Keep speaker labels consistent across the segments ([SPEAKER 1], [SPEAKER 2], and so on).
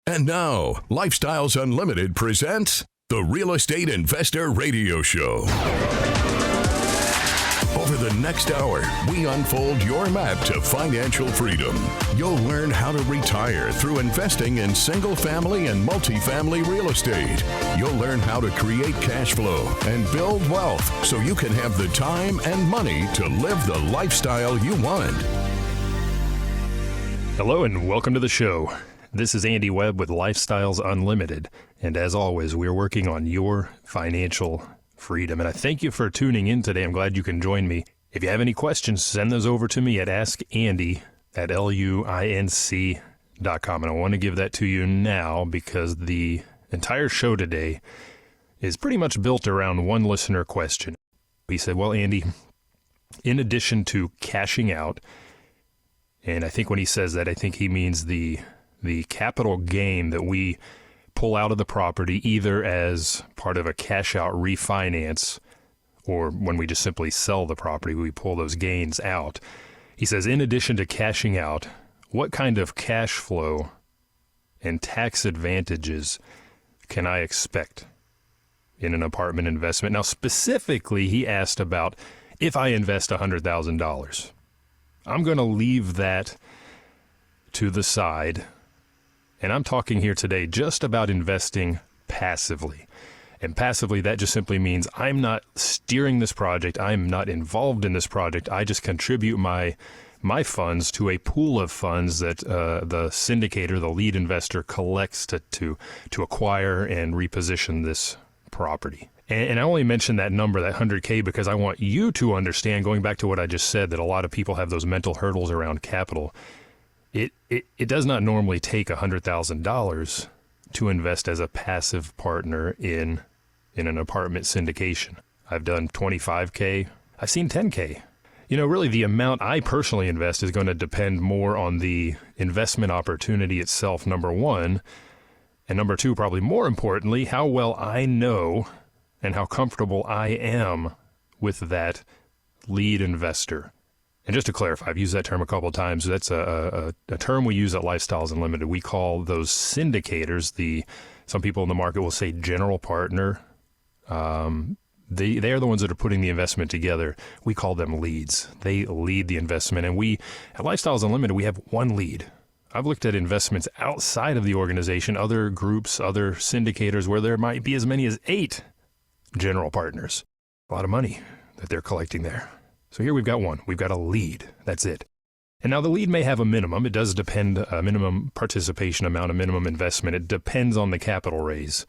[SPEAKER 1] And now, Lifestyles Unlimited presents the Real Estate Investor Radio Show. Over the next hour, we unfold your map to financial freedom. You'll learn how to retire through investing in single-family and multifamily real estate. You'll learn how to create cash flow and build wealth so you can have the time and money to live the lifestyle you want.
[SPEAKER 2] Hello and welcome to the show. This is Andy Webb with Lifestyles Unlimited, and as always, we're working on your financial freedom. And I thank you for tuning in today. I'm glad you can join me. If you have any questions, send those over to me at askandy@luinc.com. And I want to give that to you now because the entire show today is pretty much built around one listener question. He said, well, Andy, in addition to cashing out, and I think when he says that, I think he means the capital gain that we pull out of the property either as part of a cash out refinance or when we just simply sell the property, we pull those gains out. He says, in addition to cashing out, what kind of cash flow and tax advantages can I expect in an apartment investment? Now, specifically, he asked about if I invest $100,000. I'm going to leave that to the side. And I'm talking here today just about investing passively. And passively, that just simply means I'm not steering this project. I'm not involved in this project. I just contribute my funds to a pool of funds that the syndicator, the lead investor, collects to acquire and reposition this property. And I only mentioned that number, that 100K, because I want you to understand, going back to what I just said, that a lot of people have those mental hurdles around capital. It does not normally take $100,000 to invest as a passive partner in an apartment syndication. I've done 25K. I've seen 10K. You know, really the amount I personally invest is going to depend more on the investment opportunity itself, number one. And number two, probably more importantly, how well I know and how comfortable I am with that lead investor. And just to clarify, I've used that term a couple of times. That's a term we use at Lifestyles Unlimited. We call those syndicators, some people in the market will say general partner. They are the ones that are putting the investment together. We call them leads. They lead the investment. And we, at Lifestyles Unlimited, we have one lead. I've looked at investments outside of the organization, other groups, other syndicators, where there might be as many as 8 general partners. A lot of money that they're collecting there. So here we've got one. We've got a lead. That's it. And now the lead may have a minimum. It does depend, a minimum participation amount, a minimum investment. It depends on the capital raise.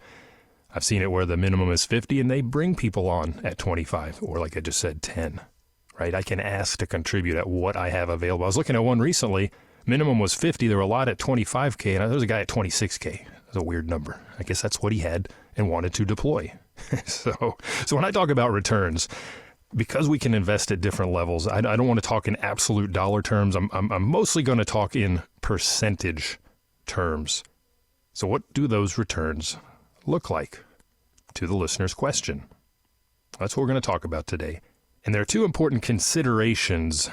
[SPEAKER 2] I've seen it where the minimum is 50 and they bring people on at 25 or, like I just said, 10, right? I can ask to contribute at what I have available. I was looking at one recently. Minimum was 50. There were a lot at 25K and there was a guy at 26K. That's a weird number. I guess that's what he had and wanted to deploy. So when I talk about returns, because we can invest at different levels, I don't want to talk in absolute dollar terms. I'm mostly going to talk in percentage terms. So what do those returns look like? To the listener's question. That's what we're going to talk about today. And there are 2 important considerations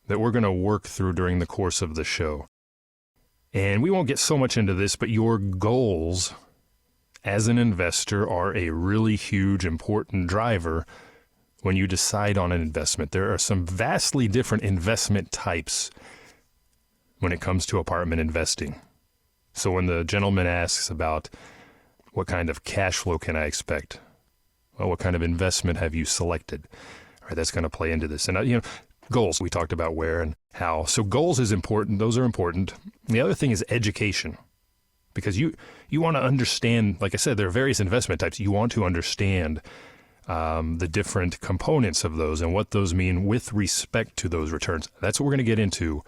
[SPEAKER 2] that we're going to work through during the course of the show. And we won't get so much into this, but your goals as an investor are a really huge, important driver when you decide on an investment. There are some vastly different investment types when it comes to apartment investing. So when the gentleman asks about what kind of cash flow can I expect, well, what kind of investment have you selected? All right, that's going to play into this. And, goals, we talked about where and how. So goals is important. Those are important. The other thing is education. Because you want to understand, like I said, there are various investment types. You want to understand the different components of those and what those mean with respect to those returns. That's what we're going to get into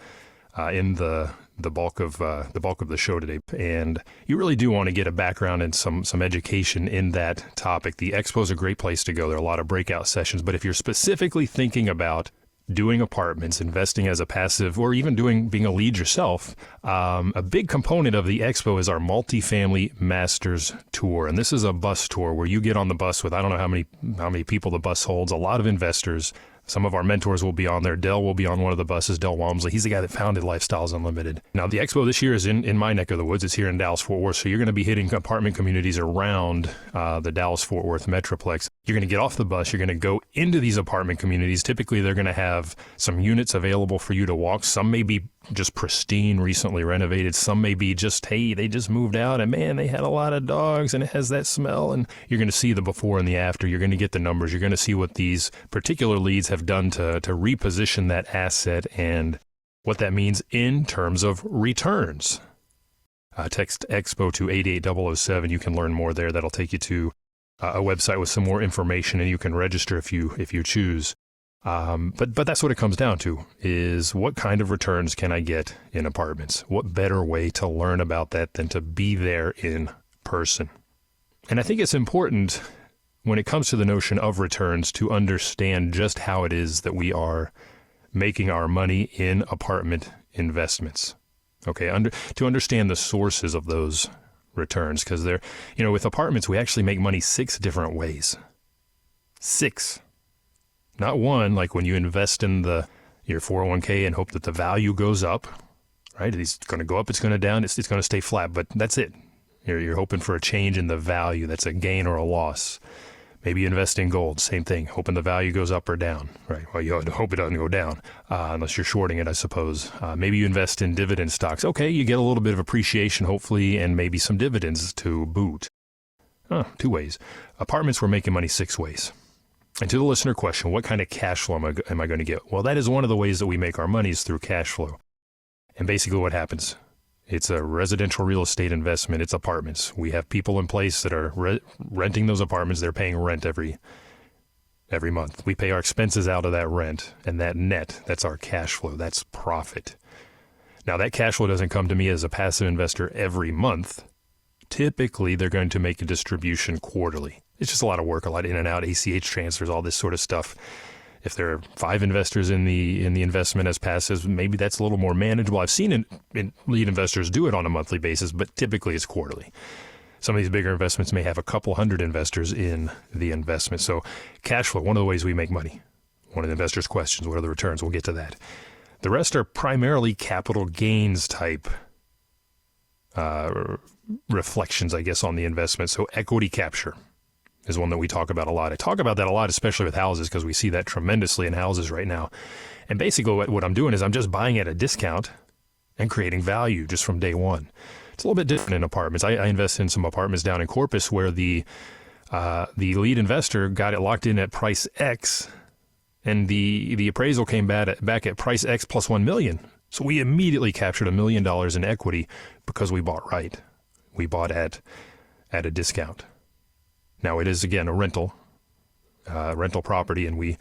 [SPEAKER 2] in the bulk of the show today. And you really do want to get a background and some education in that topic. The expo is a great place to go. There are a lot of breakout sessions. But if you're specifically thinking about doing apartments, investing as a passive, or even being a lead yourself, a big component of the expo is our Multifamily Masters Tour. And this is a bus tour where you get on the bus with, I don't know how many people the bus holds, a lot of investors, Some of our mentors will be on there. Dell will be on one of the buses. Dell Walmsley. He's the guy that founded Lifestyles Unlimited. Now, the expo this year is in my neck of the woods. It's here in Dallas-Fort Worth. So you're going to be hitting apartment communities around the Dallas-Fort Worth Metroplex. You're going to get off the bus. You're going to go into these apartment communities. Typically, they're going to have some units available for you to walk. Some may be just pristine, recently renovated. Some may be just, hey, they just moved out and man, they had a lot of dogs and it has that smell. And you're going to see the before and the after. You're going to get the numbers. You're going to see what these particular leads have done to reposition that asset and what that means in terms of returns. Text Expo to 88007. You can learn more there. That'll take you to a website with some more information, and you can register if you choose. But that's what it comes down to, is what kind of returns can I get in apartments? What better way to learn about that than to be there in person? And I think it's important when it comes to the notion of returns to understand just how it is that we are making our money in apartment investments. Okay, to understand the sources of those returns, because they're, with apartments, we actually make money 6 different ways. 6. Not one, like when you invest in your 401k and hope that the value goes up, right? It's going to go up, it's going to down, it's going to stay flat, but that's it. You're hoping for a change in the value. That's a gain or a loss. Maybe you invest in gold, same thing, hoping the value goes up or down, right? Well, you hope it doesn't go down, unless you're shorting it, I suppose. Maybe you invest in dividend stocks. Okay, you get a little bit of appreciation, hopefully, and maybe some dividends to boot. 2 ways. Apartments, we're making money 6 ways. And to the listener question, what kind of cash flow am I going to get? Well, that is one of the ways that we make our money is through cash flow. And basically what happens, it's a residential real estate investment. It's apartments. We have people in place that are renting those apartments. They're paying rent every month. We pay our expenses out of that rent, and that net, that's our cash flow. That's profit. Now, that cash flow doesn't come to me as a passive investor every month. Typically, they're going to make a distribution quarterly. It's just a lot of work, a lot in and out, ACH transfers, all this sort of stuff. If there are 5 investors in the investment as passives, maybe that's a little more manageable. I've seen lead investors do it on a monthly basis, but typically it's quarterly. Some of these bigger investments may have a couple hundred investors in the investment. So cash flow, one of the ways we make money. One of the investors' questions, what are the returns? We'll get to that. The rest are primarily capital gains type reflections, I guess, on the investment. So equity capture is one that we talk about a lot. I talk about that a lot, especially with houses, because we see that tremendously in houses right now. And basically what I'm doing is I'm just buying at a discount and creating value just from day one. It's a little bit different in apartments. I invest in some apartments down in Corpus where the lead investor got it locked in at price X, and the appraisal came back at price X plus $1 million. So we immediately captured $1 million in equity because we bought right. We bought at a discount. Now it is, again, a rental property, and we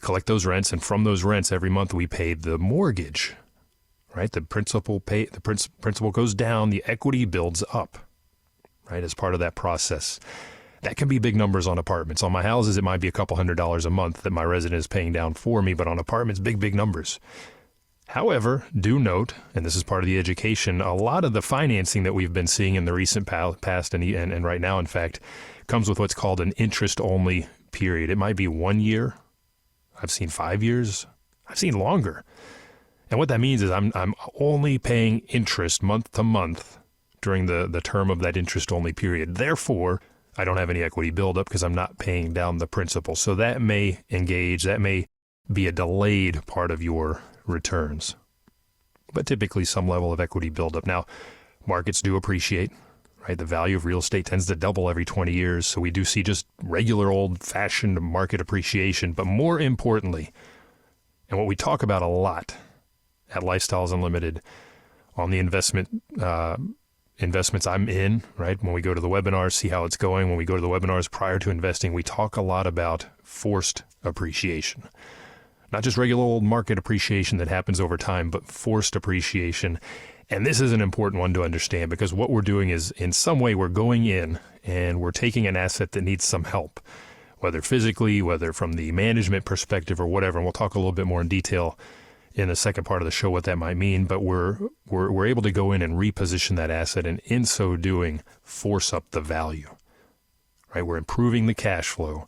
[SPEAKER 2] collect those rents, and from those rents every month we pay the mortgage, right? The principal goes down, the equity builds up, right? As part of that process. That can be big numbers on apartments. On my houses, it might be a couple $100s a month that my resident is paying down for me, but on apartments, big numbers. However, do note, and this is part of the education, a lot of the financing that we've been seeing in the recent past and right now, in fact, comes with what's called an interest-only period. It might be 1 year. I've seen 5 years. I've seen longer. And what that means is I'm only paying interest month to month during the term of that interest-only period. Therefore, I don't have any equity buildup because I'm not paying down the principal. So that may be a delayed part of your returns, but typically some level of equity buildup. Now, markets do appreciate, right? The value of real estate tends to double every 20 years. So we do see just regular old-fashioned market appreciation. But more importantly, and what we talk about a lot at Lifestyles Unlimited on the investments I'm in, right? When we go to the webinars, see how it's going. When we go to the webinars prior to investing, we talk a lot about forced appreciation. Not just regular old market appreciation that happens over time, but forced appreciation. And this is an important one to understand, because what we're doing is, in some way, we're going in and we're taking an asset that needs some help, whether physically, whether from the management perspective or whatever. And we'll talk a little bit more in detail in the second part of the show what that might mean. But we're able to go in and reposition that asset, and in so doing, force up the value, right? We're improving the cash flow,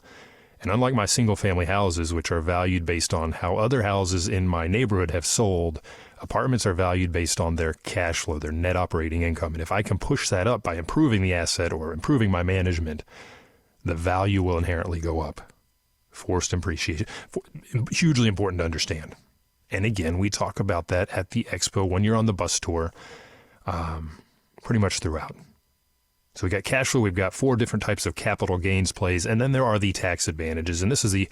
[SPEAKER 2] And unlike my single-family houses, which are valued based on how other houses in my neighborhood have sold, apartments are valued based on their cash flow, their net operating income. And if I can push that up by improving the asset or improving my management, the value will inherently go up. Forced appreciation, hugely important to understand. And again, we talk about that at the expo when you're on the bus tour, pretty much throughout. So we got cash flow, we've got 4 different types of capital gains plays, and then there are the tax advantages. And this is the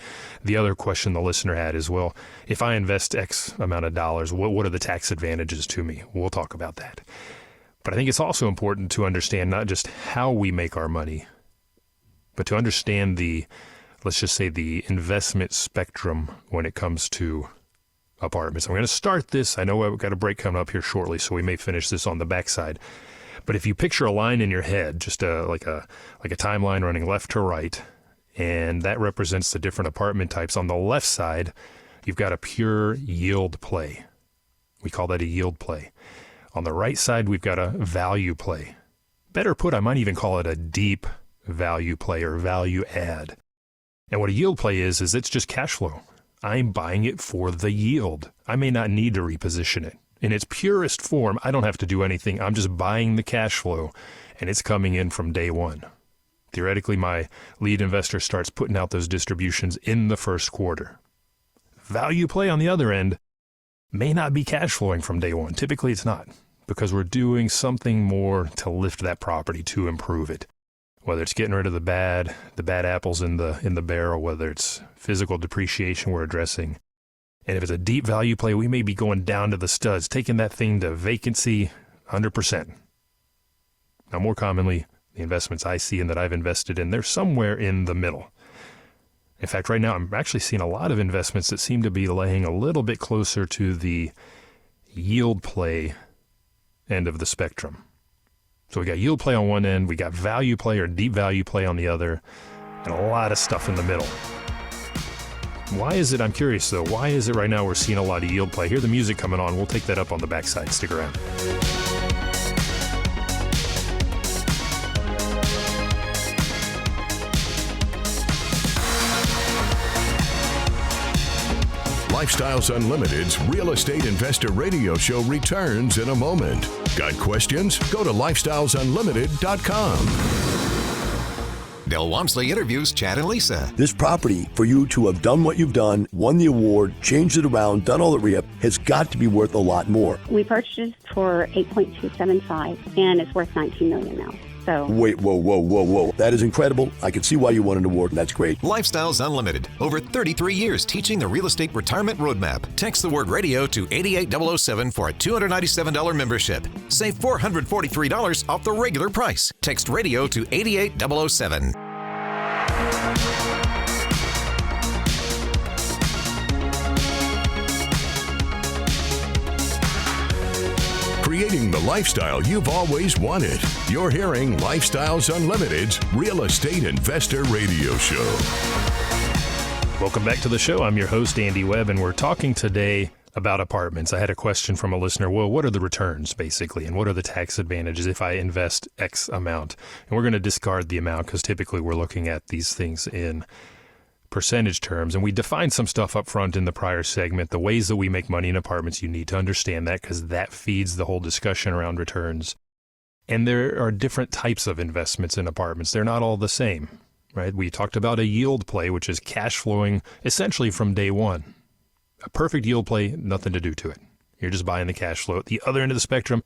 [SPEAKER 2] other question the listener had as well. If I invest X amount of dollars, what are the tax advantages to me? We'll talk about that. But I think it's also important to understand not just how we make our money, but to understand let's just say the investment spectrum when it comes to apartments. I'm going to start this. I know I've got a break coming up here shortly, so we may finish this on the backside. But if you picture a line in your head, just like a timeline running left to right, and that represents the different apartment types. On the left side, you've got a pure yield play. We call that a yield play. On the right side, we've got a value play. Better put, I might even call it a deep value play or value add. And what a yield play is it's just cash flow. I'm buying it for the yield. I may not need to reposition it. In its purest form, I don't have to do anything. I'm just buying the cash flow, and it's coming in from day one. Theoretically, my lead investor starts putting out those distributions in the first quarter. Value play on the other end may not be cash flowing from day one. Typically, it's not, because we're doing something more to lift that property, to improve it. Whether it's getting rid of the bad apples in the barrel, whether it's physical depreciation we're addressing. And if it's a deep value play, we may be going down to the studs, taking that thing to vacancy 100%. Now, more commonly, the investments I see and that I've invested in, they're somewhere in the middle. In fact, right now, I'm actually seeing a lot of investments that seem to be laying a little bit closer to the yield play end of the spectrum. So we got yield play on one end, we got value play or deep value play on the other, and a lot of stuff in the middle. Why is it, I'm curious though, why is it right now we're seeing a lot of yield play? Hear the music coming on. We'll take that up on the backside. Stick around.
[SPEAKER 1] Lifestyles Unlimited's Real Estate Investor Radio Show returns in a moment. Got questions? Go to lifestylesunlimited.com.
[SPEAKER 3] Del Walmsley interviews Chad and Lisa.
[SPEAKER 4] This property, for you to have done what you've done, won the award, changed it around, done all the rehab, has got to be worth a lot more.
[SPEAKER 5] We purchased for $8.275, and it's worth $19 million now. So
[SPEAKER 4] wait, whoa. That is incredible. I can see why you won an award, and that's great.
[SPEAKER 3] Lifestyles Unlimited. Over 33 years teaching the real estate retirement roadmap. Text the word radio to 88007 for a $297 membership. Save $443 off the regular price. Text radio to 88007.
[SPEAKER 1] Creating the lifestyle you've always wanted. You're hearing Lifestyles Unlimited's Real Estate Investor Radio Show.
[SPEAKER 2] Welcome back to the show. I'm your host, Andy Webb, and we're talking today about apartments. I had a question from a listener. Well, what are the returns, basically, and what are the tax advantages if I invest X amount? And we're going to discard the amount because typically we're looking at these things in percentage terms. And we defined some stuff up front in the prior segment. The ways that we make money in apartments, you need to understand that because that feeds the whole discussion around returns. And there are different types of investments in apartments. They're not all the same, right? We talked about a yield play, which is cash flowing essentially from day one. A perfect yield play, nothing to do to it. You're just buying the cash flow. At the other end of the spectrum,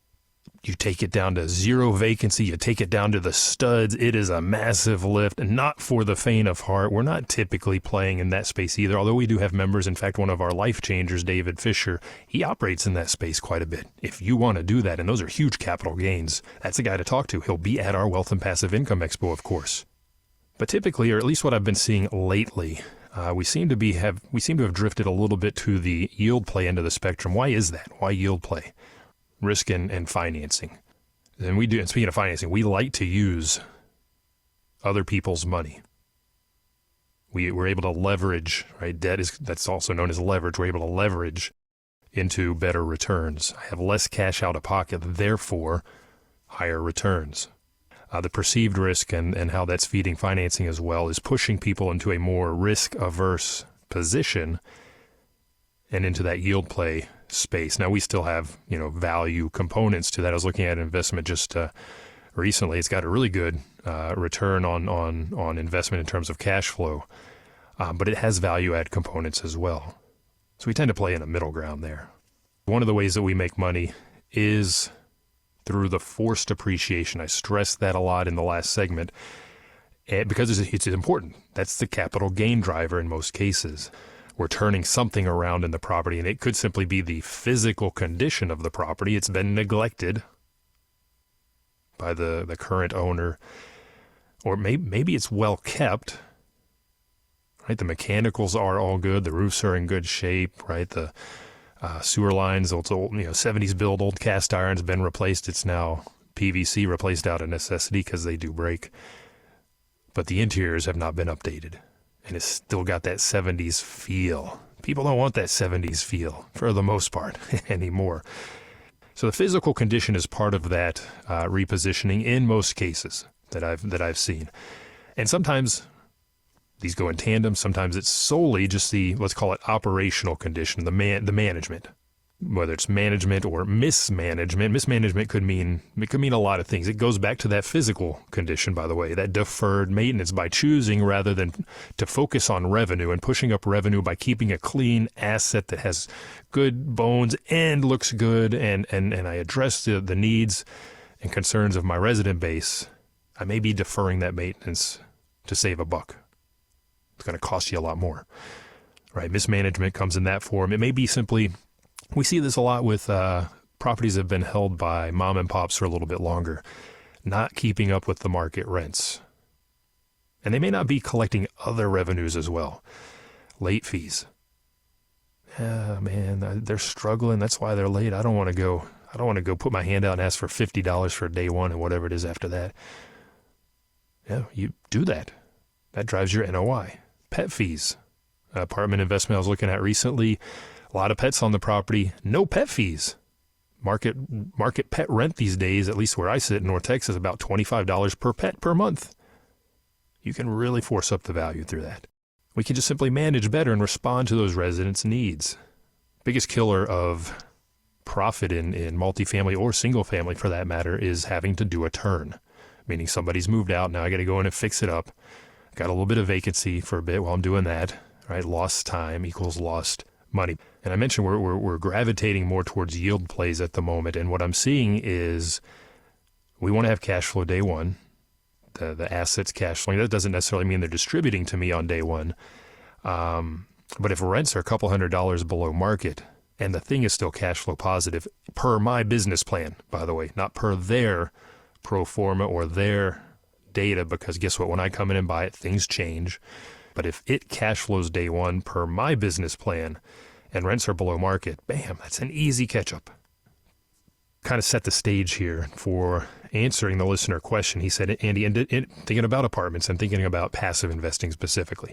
[SPEAKER 2] you take it down to zero vacancy. You take it down to the studs. It is a massive lift, and not for the faint of heart. We're not typically playing in that space either, although we do have members. In fact, one of our life changers, David Fisher, he operates in that space quite a bit. If you want to do that, and those are huge capital gains, that's a guy to talk to. He'll be at our Wealth and Passive Income Expo, of course. But typically, or at least what I've been seeing lately, we seem to have drifted a little bit to the yield play end of the spectrum. Why is that? Why yield play? Risk and financing. And speaking of financing, we like to use other people's money. We're able to leverage, right? That's also known as leverage. We're able to leverage into better returns. I have less cash out of pocket, therefore higher returns. the perceived risk and how that's feeding financing as well is pushing people into a more risk-averse position and into that yield play space. Now, we still have, value components to that. I was looking at an investment just recently. It's got a really good return on investment in terms of cash flow, but it has value-add components as well. So we tend to play in a middle ground there. One of the ways that we make money is through the forced appreciation. I stressed that a lot in the last segment because it's important. That's the capital gain driver in most cases. We're turning something around in the property, and it could simply be the physical condition of the property. It's been neglected by the current owner, or maybe it's well kept. Right, the mechanicals are all good. The roofs are in good shape. Right, the sewer lines, it's old, 70s build, old cast iron's been replaced. It's now PVC, replaced out of necessity because they do break. But the interiors have not been updated, and it's still got that 70s feel. People don't want that 70s feel for the most part anymore. So the physical condition is part of that repositioning in most cases that I've seen, and sometimes these go in tandem. Sometimes it's solely just the, let's call it, operational condition, the management, whether it's management or mismanagement. Mismanagement could mean a lot of things. It goes back to that physical condition, by the way, that deferred maintenance by choosing rather than to focus on revenue and pushing up revenue by keeping a clean asset that has good bones and looks good. And I address the needs and concerns of my resident base. I may be deferring that maintenance to save a buck. It's going to cost you a lot more, right? Mismanagement comes in that form. It may be simply, we see this a lot with properties that have been held by mom and pops for a little bit longer, not keeping up with the market rents. And they may not be collecting other revenues as well. Late fees. Yeah, man, they're struggling. That's why they're late. I don't want to go put my hand out and ask for $50 for day one and whatever it is after that. Yeah, you do that. That drives your NOI. Pet fees. Apartment investment I was looking at recently, a lot of pets on the property, no pet fees. Market pet rent these days, at least where I sit in North Texas, about $25 per pet per month. You can really force up the value through that. We can just simply manage better and respond to those residents' needs. Biggest killer of profit in multifamily or single family for that matter is having to do a turn, meaning somebody's moved out, now I got to go in and fix it up. Got a little bit of vacancy for a bit while I'm doing that, right? Lost time equals lost money. And I mentioned we're gravitating more towards yield plays at the moment. And what I'm seeing is we want to have cash flow day one, the assets cash flowing. That doesn't necessarily mean they're distributing to me on day one. But if rents are a couple $100 below market and the thing is still cash flow positive per my business plan, by the way, not per their pro forma or their data, because guess what? When I come in and buy it, things change. But if it cash flows day one per my business plan and rents are below market, bam, that's an easy catch up. Kind of set the stage here for answering the listener question. He said, Andy, thinking about apartments and thinking about passive investing specifically,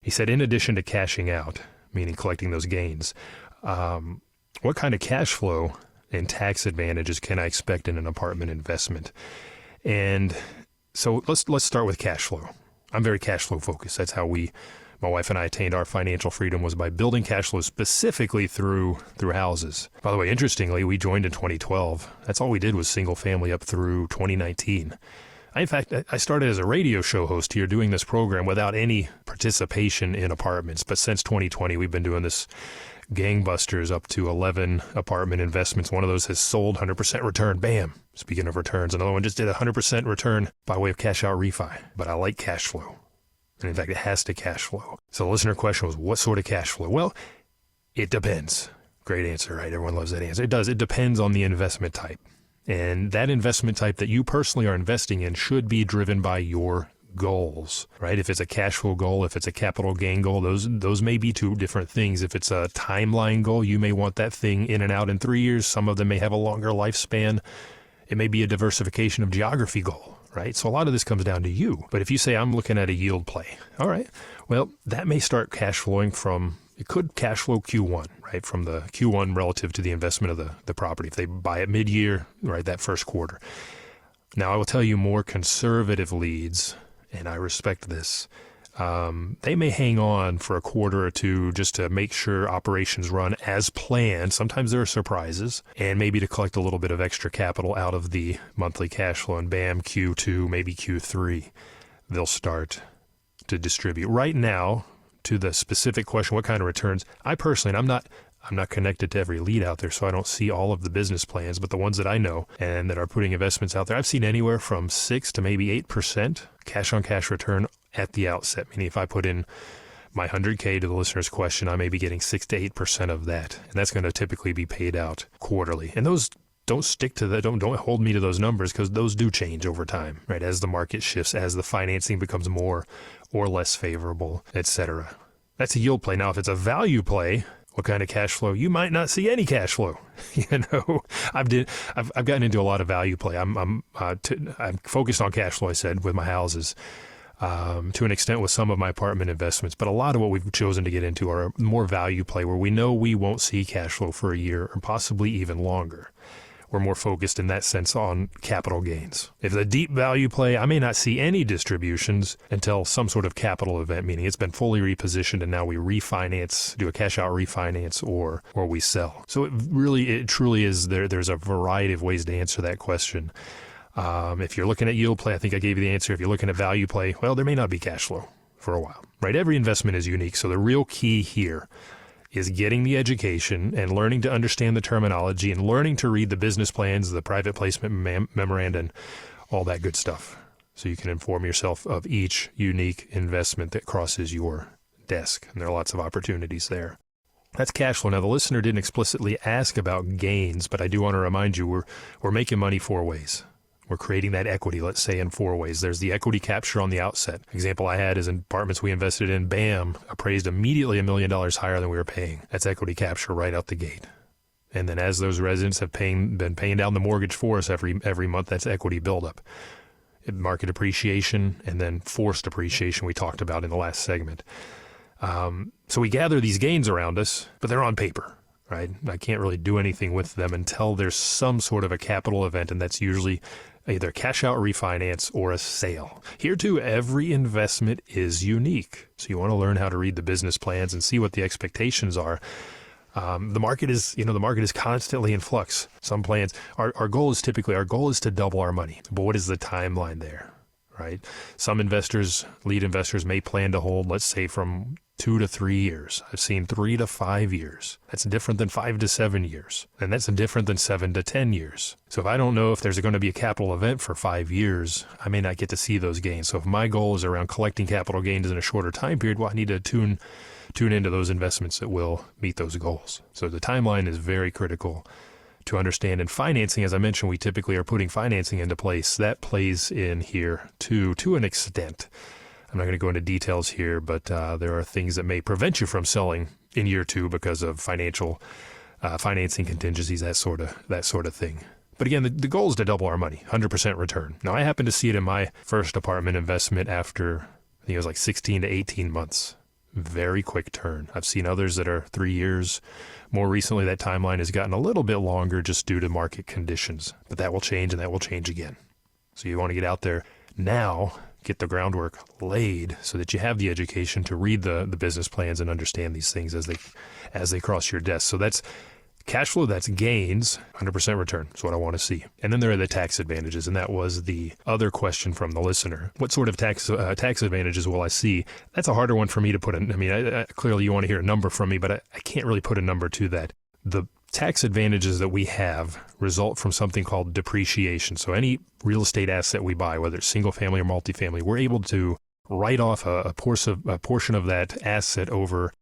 [SPEAKER 2] he said, in addition to cashing out, meaning collecting those gains, what kind of cash flow and tax advantages can I expect in an apartment investment? And so let's start with cash flow. I'm very cash flow focused. That's how my wife and I attained our financial freedom, was by building cash flow specifically through houses. By the way, interestingly, we joined in 2012. That's all we did was single family up through 2019. In fact, I started as a radio show host here doing this program without any participation in apartments. But since 2020, we've been doing this gangbusters up to 11 apartment investments. One of those has sold 100% return. Bam. Speaking of returns, another one just did 100% return by way of cash out refi. But I like cash flow. And in fact, it has to cash flow. So the listener question was, what sort of cash flow? Well, it depends. Great answer, right? Everyone loves that answer. It does. It depends on the investment type. And that investment type that you personally are investing in should be driven by your goals, right? If it's a cash flow goal, if it's a capital gain goal, those may be two different things. If it's a timeline goal, you may want that thing in and out in 3 years. Some of them may have a longer lifespan. It may be a diversification of geography goal, right? So a lot of this comes down to you. But if you say, I'm looking at a yield play, all right, well, that may start cash flowing from, it could cash flow Q1, right? From the Q1 relative to the investment of the property. If they buy it mid-year, right, that first quarter. Now, I will tell you more conservative leads, and I respect this. They may hang on for a quarter or two just to make sure operations run as planned. Sometimes there are surprises, and maybe to collect a little bit of extra capital out of the monthly cash flow. And bam, Q2, maybe Q3, they'll start to distribute. Right now, to the specific question, what kind of returns? I personally, and I'm not connected to every lead out there, so I don't see all of the business plans, but the ones that I know and that are putting investments out there, I've seen anywhere from 6 to maybe 8% cash on cash return at the outset. Meaning if I put in my 100K to the listener's question, I may be getting 6 to 8% of that. And that's going to typically be paid out quarterly. And those don't stick to that. Don't hold me to those numbers, because those do change over time, right? As the market shifts, as the financing becomes more or less favorable, etc. That's a yield play. Now, if it's a value play, what kind of cash flow? You might not see any cash flow. I've gotten into a lot of value play. I'm focused on cash flow, I said, with my houses, to an extent with some of my apartment investments. But a lot of what we've chosen to get into are more value play, where we know we won't see cash flow for a year or possibly even longer. We're more focused in that sense on capital gains. If it's a deep value play, I may not see any distributions until some sort of capital event, meaning it's been fully repositioned and now we refinance, do a cash out refinance, or we sell. So it truly is there's a variety of ways to answer that question. If you're looking at yield play, I think I gave you the answer. If you're looking at value play, well, there may not be cash flow for a while, right? Every investment is unique. So the real key here is getting the education and learning to understand the terminology and learning to read the business plans, the private placement memoranda, and all that good stuff, so you can inform yourself of each unique investment that crosses your desk. And there are lots of opportunities there. That's cash flow. Now, the listener didn't explicitly ask about gains, but I do want to remind you we're making money 4 ways. We're creating that equity, let's say, in 4 ways. There's the equity capture on the outset. Example I had is in apartments we invested in, bam, appraised immediately $1 million higher than we were paying. That's equity capture right out the gate. And then as those residents have been paying down the mortgage for us every month, that's equity buildup. Market appreciation and then forced appreciation we talked about in the last segment. So we gather these gains around us, but they're on paper, right? I can't really do anything with them until there's some sort of a capital event, and that's usually either cash out refinance or a sale. Here too, every investment is unique. So you want to learn how to read the business plans and see what the expectations are. The market is constantly in flux. Some plans, our goal is to double our money. But what is the timeline there, right? Some lead investors may plan to hold, let's say, from 2 to 3 years. I've seen 3 to 5 years. That's different than 5 to 7 years. And that's different than 7 to 10 years. So if I don't know if there's going to be a capital event for 5 years, I may not get to see those gains. So if my goal is around collecting capital gains in a shorter time period, well, I need to tune into those investments that will meet those goals. So the timeline is very critical to understand. And financing, as I mentioned, we typically are putting financing into place. That plays in here too, to an extent. I'm not going to go into details here, but there are things that may prevent you from selling in year 2 because of financing contingencies, that sort of thing. But again, the goal is to double our money, 100% return. Now, I happened to see it in my first apartment investment after, I think it was like 16 to 18 months. Very quick turn. I've seen others that are 3 years. More recently, that timeline has gotten a little bit longer just due to market conditions. But that will change, and that will change again. So you want to get out there now, get the groundwork laid so that you have the education to read the business plans and understand these things as they cross your desk. So that's cash flow, that's gains, 100% return is what I want to see. And then there are the tax advantages, and that was the other question from the listener. What sort of tax advantages will I see? That's a harder one for me to put in. I mean, clearly you want to hear a number from me, but I can't really put a number to that. The tax advantages that we have result from something called depreciation. So any real estate asset we buy, whether it's single family or multifamily, we're able to write off a portion of that asset over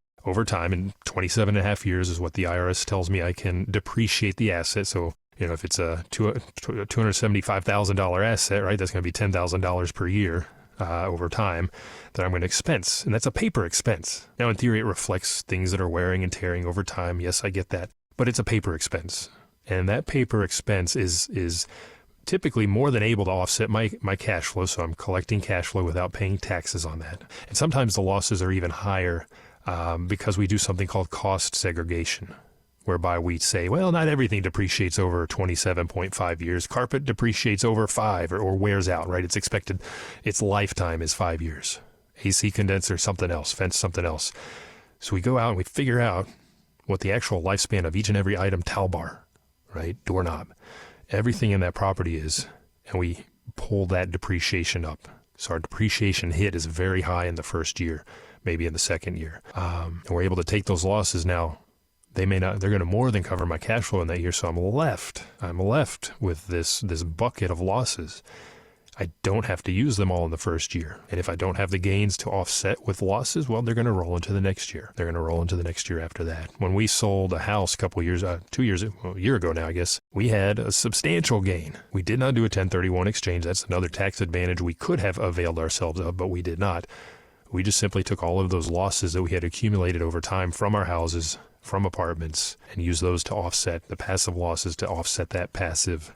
[SPEAKER 2] time. In 27 and a half years is what the IRS tells me I can depreciate the asset. So, if it's a $275,000 asset, right, that's going to be $10,000 per year over time that I'm going to expense. And that's a paper expense. Now, in theory, it reflects things that are wearing and tearing over time. Yes, I get that. But it's a paper expense. And that paper expense is typically more than able to offset my cash flow. So I'm collecting cash flow without paying taxes on that. And sometimes the losses are even higher because we do something called cost segregation, whereby we say, well, not everything depreciates over 27.5 years. Carpet depreciates over 5 or wears out, right? It's expected, its lifetime is 5 years. AC condenser, something else, fence, something else. So we go out and we figure out what the actual lifespan of each and every item, towel bar, right? Doorknob, everything in that property is, and we pull that depreciation up. So our depreciation hit is very high in the first year, maybe in the second year. And we're able to take those losses now. They're going to more than cover my cash flow in that year. So I'm left with this bucket of losses. I don't have to use them all in the first year. And if I don't have the gains to offset with losses, well, they're going to roll into the next year. They're going to roll into the next year after that. When we sold a house a year ago now, I guess, we had a substantial gain. We did not do a 1031 exchange. That's another tax advantage we could have availed ourselves of, but we did not. We just simply took all of those losses that we had accumulated over time from our houses, from apartments, and used those to offset the passive losses, to offset that passive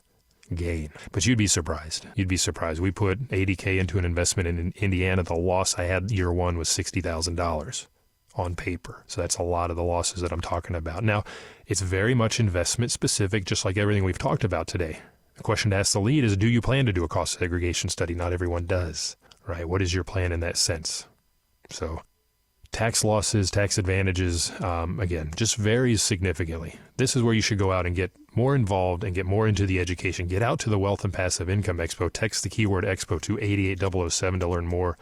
[SPEAKER 2] gain. But you'd be surprised. We put $80K into an investment in Indiana. The loss I had year one was $60,000 on paper. So that's a lot of the losses that I'm talking about. Now, it's very much investment specific, just like everything we've talked about today. The question to ask the lead is, do you plan to do a cost segregation study? Not everyone does, right? What is your plan in that sense? So tax losses, tax advantages, again, just varies significantly. This is where you should go out and get more involved and get more into the education. Get out to the Wealth and Passive Income Expo. Text the keyword Expo to 88007 to learn more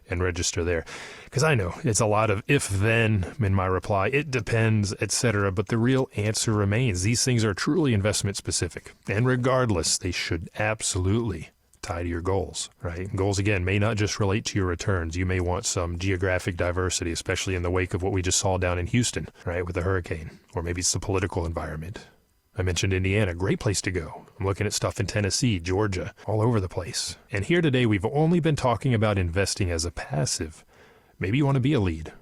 [SPEAKER 2] and register there. Because I know it's a lot of if-then in my reply. It depends, etc. But the real answer remains. These things are truly investment specific. And regardless, they should absolutely tie to your goals, right? Goals, again, may not just relate to your returns. You may want some geographic diversity, especially in the wake of what we just saw down in Houston, right, with the hurricane, or maybe it's the political environment. I mentioned Indiana, great place to go. I'm looking at stuff in Tennessee, Georgia, all over the place. And here today, we've only been talking about investing as a passive. Maybe you want to be a lead.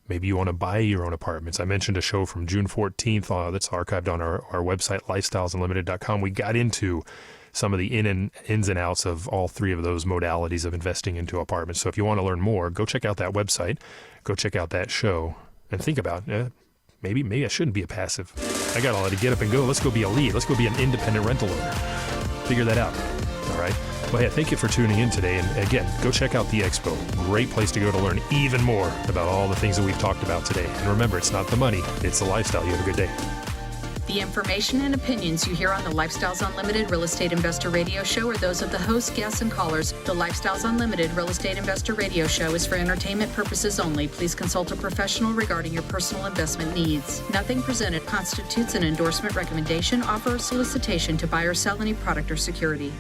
[SPEAKER 2] Maybe you want to buy your own apartments. I mentioned a show from June 14th that's archived on our website, lifestylesunlimited.com. We got into some of the ins and outs of all three of those modalities of investing into apartments. So if you want to learn more, go check out that website, go check out that show, and think about maybe I shouldn't be a passive. I got all that to get up and go. Let's go be a lead. Let's go be an independent rental owner. Figure that out. All right. Well, hey, thank you for tuning in today. And again, go check out the expo. Great place to go to learn even more about all the things that we've talked about today. And remember, it's not the money, it's the lifestyle. You have a good day.
[SPEAKER 6] The information and opinions you hear on the Lifestyles Unlimited Real Estate Investor Radio Show are those of the hosts, guests, and callers. The Lifestyles Unlimited Real Estate Investor Radio Show is for entertainment purposes only. Please consult a professional regarding your personal investment needs. Nothing presented constitutes an endorsement, recommendation, offer, or solicitation to buy or sell any product or security.